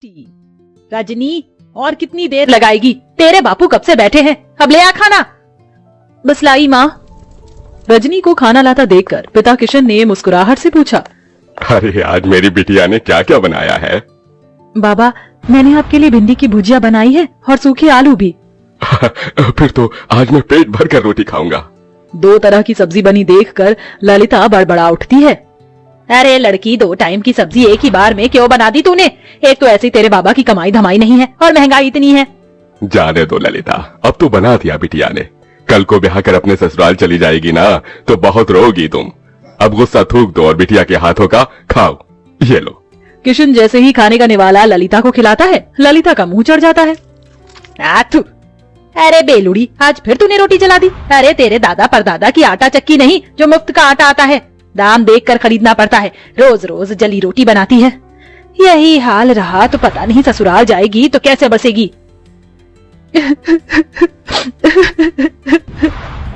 रजनी, और कितनी देर लगाएगी? तेरे बापू कब से बैठे हैं, अब ले आ खाना। बस लाई माँ। रजनी को खाना लाता देखकर पिता किशन ने मुस्कुराहट से पूछा, अरे आज मेरी बिटिया ने क्या क्या बनाया है? बाबा, मैंने आपके लिए भिंडी की भुजिया बनाई है और सूखे आलू भी। फिर तो आज मैं पेट भर कर रोटी खाऊंगा। 2 तरह की सब्जी बनी देखकर ललिता बड़बड़ा उठती है। अरे लड़की, 2 टाइम की सब्जी एक ही बार में क्यों बना दी तूने? एक तो ऐसी तेरे बाबा की कमाई धमाई नहीं है और महंगाई इतनी है। जाने दो ललिता, अब तो बना दिया बिटिया ने। कल को ब्याह कर अपने ससुराल चली जाएगी ना तो बहुत रोगी तुम। अब गुस्सा थूक दो और बिटिया के हाथों का खाओ, ये लो। किशन जैसे ही खाने का निवाला ललिता को खिलाता है, ललिता का मुंह चढ़ जाता है। आथू, अरे बेलुड़ी, आज फिर तूने रोटी जला दी। अरे तेरे दादा परदादा की आटा चक्की नहीं जो मुफ्त का आटा आता है, दाम देखकर खरीदना पड़ता है। रोज रोज जली रोटी बनाती है। यही हाल रहा तो पता नहीं ससुराल जाएगी तो कैसे बसेगी।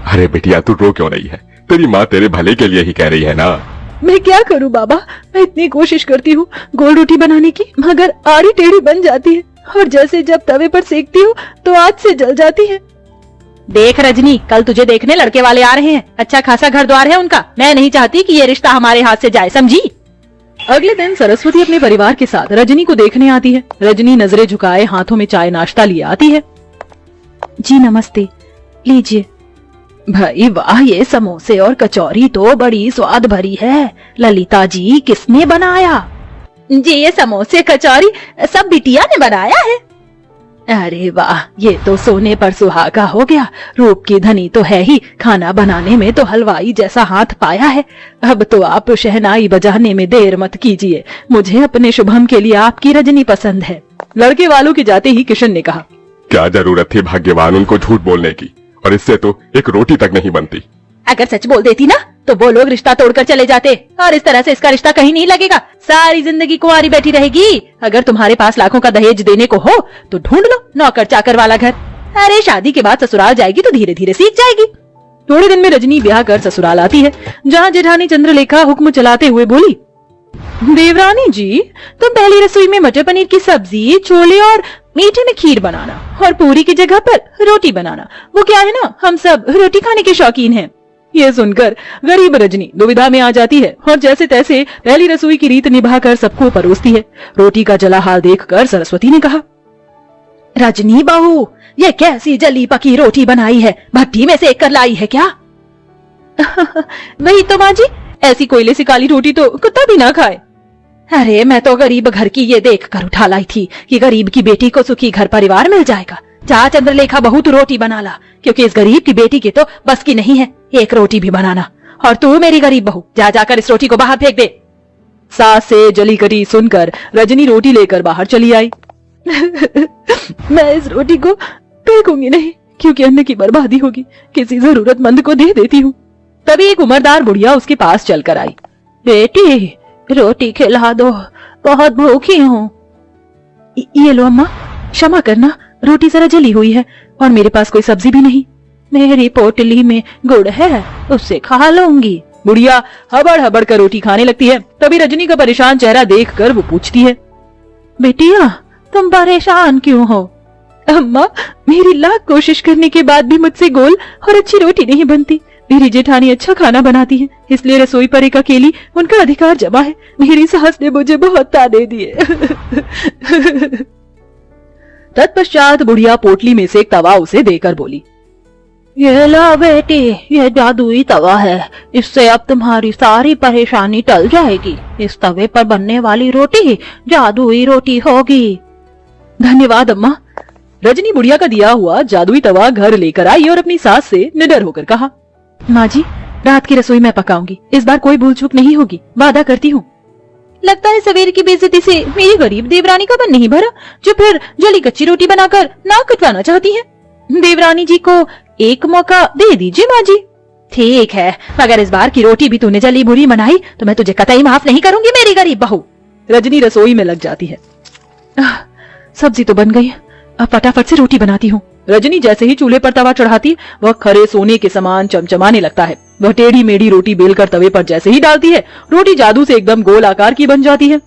अरे बिटिया, तू रो क्यों रही है? तेरी माँ तेरे भले के लिए ही कह रही है ना। मैं क्या करूं बाबा, मैं इतनी कोशिश करती हूँ गोल रोटी बनाने की, मगर आड़ी टेढ़ी बन जाती है और जैसे जब तवे पर सेकती हूँ तो आग से जल जाती है। देख रजनी, कल तुझे देखने लड़के वाले आ रहे हैं। अच्छा खासा घर द्वार है उनका। मैं नहीं चाहती कि ये रिश्ता हमारे हाथ से जाए, समझी? अगले दिन सरस्वती अपने परिवार के साथ रजनी को देखने आती है। रजनी नजरें झुकाए हाथों में चाय नाश्ता लिए आती है। जी नमस्ते, लीजिए। भाई वाह, ये समोसे और कचौरी तो बड़ी स्वाद भरी है। ललिता जी, किसने बनाया? जी ये समोसे कचौरी सब बिटिया ने बनाया है। अरे वाह, ये तो सोने पर सुहागा हो गया। रूप की धनी तो है ही, खाना बनाने में तो हलवाई जैसा हाथ पाया है। अब तो आप शहनाई बजाने में देर मत कीजिए। मुझे अपने शुभम के लिए आपकी रजनी पसंद है। लड़के वालों के जाते ही किशन ने कहा, क्या जरूरत थी भाग्यवान उनको झूठ बोलने की, और इससे तो एक रोटी तक नहीं बनती। अगर सच बोल देती ना तो वो लोग रिश्ता तोड़कर चले जाते, और इस तरह से इसका रिश्ता कहीं नहीं लगेगा। सारी जिंदगी कुंवारी बैठी रहेगी। अगर तुम्हारे पास लाखों का दहेज देने को हो तो ढूंढ लो नौकर चाकर वाला घर। अरे शादी के बाद ससुराल जाएगी तो धीरे धीरे सीख जाएगी। थोड़े दिन में रजनी ब्याह कर ससुराल आती है, जहाँ जेठानी चंद्रलेखा हुक्म चलाते हुए बोली, देवरानी जी, तुम पहली रसोई में मटर पनीर की सब्जी, छोले और मीठे में खीर बनाना, और पूरी की जगह पर रोटी बनाना। वो क्या है ना, हम सब रोटी खाने के शौकीन हैं। ये सुनकर गरीब रजनी दुविधा में आ जाती है और जैसे तैसे पहली रसोई की रीत निभाकर सबको परोसती है। रोटी का जला हाल देखकर सरस्वती ने कहा, रजनी बहू, ये कैसी जली पकी रोटी बनाई है? भट्टी में सेक कर लाई है क्या? वही तो माँ जी, ऐसी कोयले से काली रोटी तो कुत्ता भी ना खाए। अरे मैं तो गरीब घर की ये देख कर उठा लाई थी कि गरीब की बेटी को सुखी घर परिवार मिल जाएगा। जा चंद्रलेखा बहू, तू रोटी बना ला, क्योंकि इस गरीब की बेटी की तो बस की नहीं है एक रोटी भी बनाना। और तू मेरी गरीब बहू, जा जाकर इस रोटी को बाहर फेंक दे। सास से जली कटी सुनकर रजनी रोटी लेकर बाहर चली आई। मैं इस रोटी को फेंकूंगी नहीं, क्योंकि अन्न की बर्बादी होगी। किसी जरूरतमंद को दे देती हूँ। तभी एक उम्रदार बुढ़िया उसके पास चलकर आई। बेटी, रोटी खिला दो, बहुत भूखी हूँ। ये लो अम्मा, क्षमा करना, रोटी जरा जली हुई है और मेरे पास कोई सब्जी भी नहीं। मेरी पोटली में गुड़ है, उससे खा लूंगी। बुढ़िया हबड़ हबड़ कर रोटी खाने लगती है। तभी रजनी का परेशान चेहरा देखकर वो पूछती है, बेटिया तुम परेशान क्यों हो? अम्मा, मेरी लाख कोशिश करने के बाद भी मुझसे गोल और अच्छी रोटी नहीं बनती। मेरी जेठानी अच्छा खाना बनाती है, इसलिए रसोई पर एक अकेली उनका अधिकार जमा है। मेरी सास ने मुझे बहुत ताने दिए। तत्पश्चात बुढ़िया पोटली में से एक तवा उसे देकर बोली, ये लो बेटी, ये जादुई तवा है। इससे अब तुम्हारी सारी परेशानी टल जाएगी। इस तवे पर बनने वाली रोटी जादुई रोटी होगी। धन्यवाद अम्मा। रजनी बुढ़िया का दिया हुआ जादुई तवा घर लेकर आई और अपनी सास से निडर होकर कहा, माँ जी, रात की रसोई मैं पकाऊंगी। इस बार कोई भूल चूक नहीं होगी, वादा करती हूँ। लगता है सवेरे की बेइज्जती से मेरी गरीब देवरानी का मन नहीं भरा, जो फिर जली कच्ची रोटी बनाकर नाक कटवाना चाहती है। देवरानी जी को एक मौका दे दीजिए माँ जी। ठीक है, मगर इस बार की रोटी भी तूने जली बुरी बनाई तो मैं तुझे कतई माफ नहीं करूंगी मेरी गरीब बहू। रजनी रसोई में लग जाती है। सब्जी तो बन गई, अब फटाफट से रोटी बनाती हूँ। रजनी जैसे ही चूल्हे पर तवा चढ़ाती, वह खरे सोने के समान चमचमाने लगता है। वह टेढ़ी मेढ़ी रोटी बेलकर तवे पर जैसे ही डालती है, रोटी जादू से एकदम गोल आकार की बन जाती है।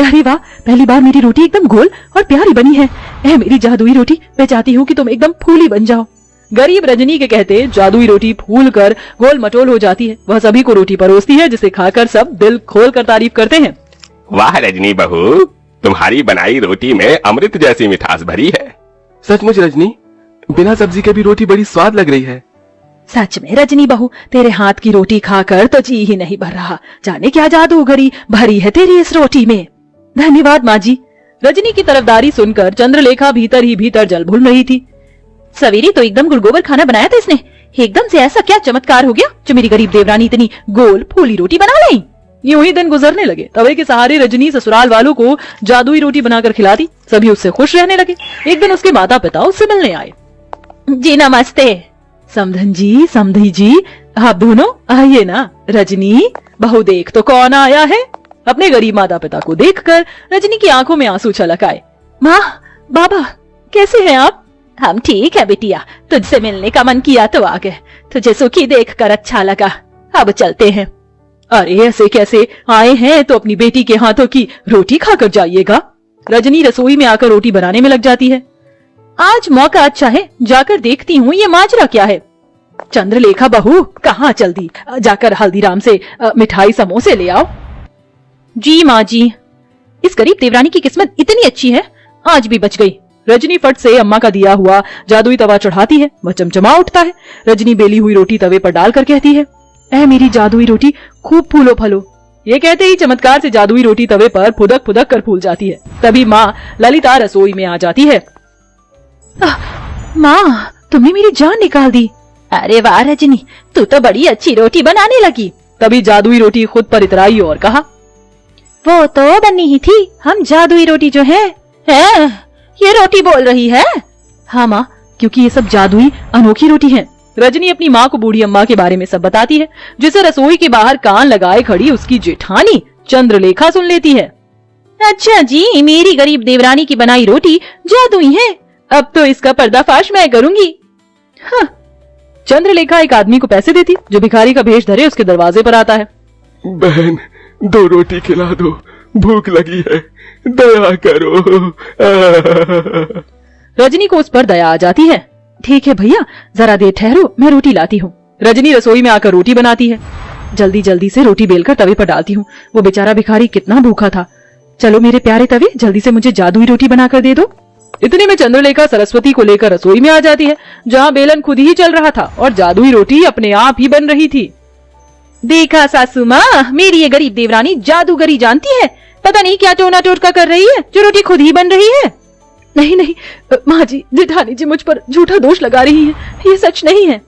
अरे वाह, पहली बार मेरी रोटी एकदम गोल और प्यारी बनी है। ऐ मेरी जादुई रोटी, मैं चाहती हूँ कि तुम एकदम फूली बन जाओ। गरीब रजनी के कहते जादुई रोटी फूल कर गोल मटोल हो जाती है। वह सभी को रोटी परोसती है, जिसे खाकर सब दिल खोल कर तारीफ करते हैं। वाह रजनी बहू, तुम्हारी बनाई रोटी में अमृत जैसी मिठास भरी है। सचमुच रजनी, बिना सब्जी के भी रोटी बड़ी स्वाद लग रही है। सच में रजनी बहू, तेरे हाथ की रोटी खाकर तो जी ही नहीं भर रहा। जाने क्या जादूगरी भरी है तेरी इस रोटी में। धन्यवाद माँ जी। रजनी की तरफदारी सुनकर चंद्रलेखा भीतर ही भीतर जल भूल रही थी। सवेरे तो एकदम गुड़गोबर खाना बनाया था इसने, एकदम से ऐसा क्या चमत्कार हो गया जो मेरी गरीब देवरानी इतनी गोल फूली रोटी बना लाई। यूं ही दिन गुजरने लगे। तवे के सहारे रजनी ससुराल वालों को जादुई रोटी बनाकर खिलाती। सभी उससे खुश रहने लगे। एक दिन उसके माता पिता उससे मिलने आए। जी नमस्ते। समधन जी, समधी जी, आप दोनों आइए ना। रजनी बहू, देख तो कौन आया है। अपने गरीब माता पिता को देखकर रजनी की आंखों में आंसू छलक आए। माँ, बाबा, कैसे हैं आप? हम ठीक है बिटिया, तुझसे मिलने का मन किया तो आ गए। तुझे सुखी देखकर अच्छा लगा, अब चलते हैं। अरे ऐसे कैसे आए हैं, तो अपनी बेटी के हाथों की रोटी खाकर जाइएगा। रजनी रसोई में आकर रोटी बनाने में लग जाती है। आज मौका अच्छा है, जाकर देखती हूँ ये माजरा क्या है। चंद्रलेखा बहू, कहाँ चल दी? जाकर हल्दीराम से मिठाई समोसे ले आओ। जी माँ जी। इस गरीब देवरानी की किस्मत इतनी अच्छी है, आज भी बच गई। रजनी फट से अम्मा का दिया हुआ जादुई तवा चढ़ाती है। वह चमचमा उठता है। रजनी बेली हुई रोटी तवे पर डालकर कहती है, ऐ मेरी जादुई रोटी, खूब फूलो फलो। ये कहते ही चमत्कार से जादुई रोटी तवे पर फुदक फुदक कर फूल जाती है। तभी माँ ललिता रसोई में आ जाती है। माँ, तुमने मेरी जान निकाल दी। अरे वाह रजनी, तू तो बड़ी अच्छी रोटी बनाने लगी। तभी जादुई रोटी खुद पर इतराई और कहा, वो तो बनी ही थी, हम जादुई रोटी जो है ये रोटी बोल रही है। हाँ माँ, क्योंकि ये सब जादुई अनोखी रोटी है। रजनी अपनी माँ को बूढ़ी अम्मा के बारे में सब बताती है, जिसे रसोई के बाहर कान लगाए खड़ी उसकी जेठानी चंद्रलेखा सुन लेती है। अच्छा जी, मेरी गरीब देवरानी की बनाई रोटी जादुई है, अब तो इसका पर्दाफाश मैं करूंगी। हाँ। चंद्रलेखा एक आदमी को पैसे देती, जो भिखारी का भेष धरे उसके दरवाजे पर आता है। बहन, 2 रोटी खिला दो, भूख लगी है, दया करो। रजनी को उस पर दया आ जाती है। ठीक है भैया, जरा देर ठहरो, मैं रोटी लाती हूँ। रजनी रसोई में आकर रोटी बनाती है। जल्दी जल्दी से रोटी बेलकर तवे पर डालती हूँ। वो बेचारा भिखारी कितना भूखा था। चलो मेरे प्यारे तवे, जल्दी से मुझे जादुई रोटी बनाकर दे दो। इतने में चंद्रलेखा सरस्वती को लेकर रसोई में आ जाती है, जहाँ बेलन खुद ही चल रहा था और जादुई रोटी अपने आप ही बन रही थी। देखा सासू माँ, मेरी ये गरीब देवरानी जादूगरी जानती है। पता नहीं क्या टोना टोटका कर रही है, जो रोटी खुद ही बन रही है। नहीं नहीं माँ जी, जेठानी जी मुझ पर झूठा दोष लगा रही है, ये सच नहीं है।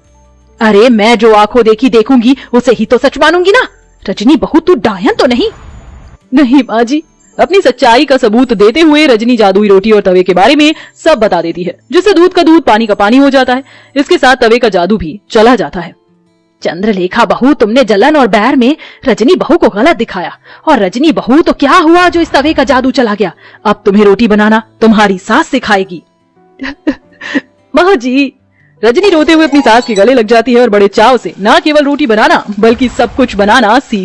अरे मैं जो आंखों देखी देखूंगी उसे ही तो सच मानूंगी ना। रजनी बहू, तू डायन तो नहीं? नहीं माँ जी। अपनी सच्चाई का सबूत देते हुए रजनी जादुई रोटी और तवे के बारे में सब बता देती है, जिससे दूध का दूध पानी का पानी हो जाता है। इसके साथ तवे का जादू भी चला जाता है। चंद्रलेखा बहू, तुमने जलन और बैर में रजनी बहू को गलत दिखाया, और रजनी बहू तो क्या हुआ जो इस तवे का जादू चला गया। अब तुम्हें रोटी बनाना तुम्हारी सास सिखाएगी। माँ जी। रजनी रोते हुए अपनी सास के गले लग जाती है और बड़े चाव से न केवल रोटी बनाना बल्कि सब कुछ बनाना सीख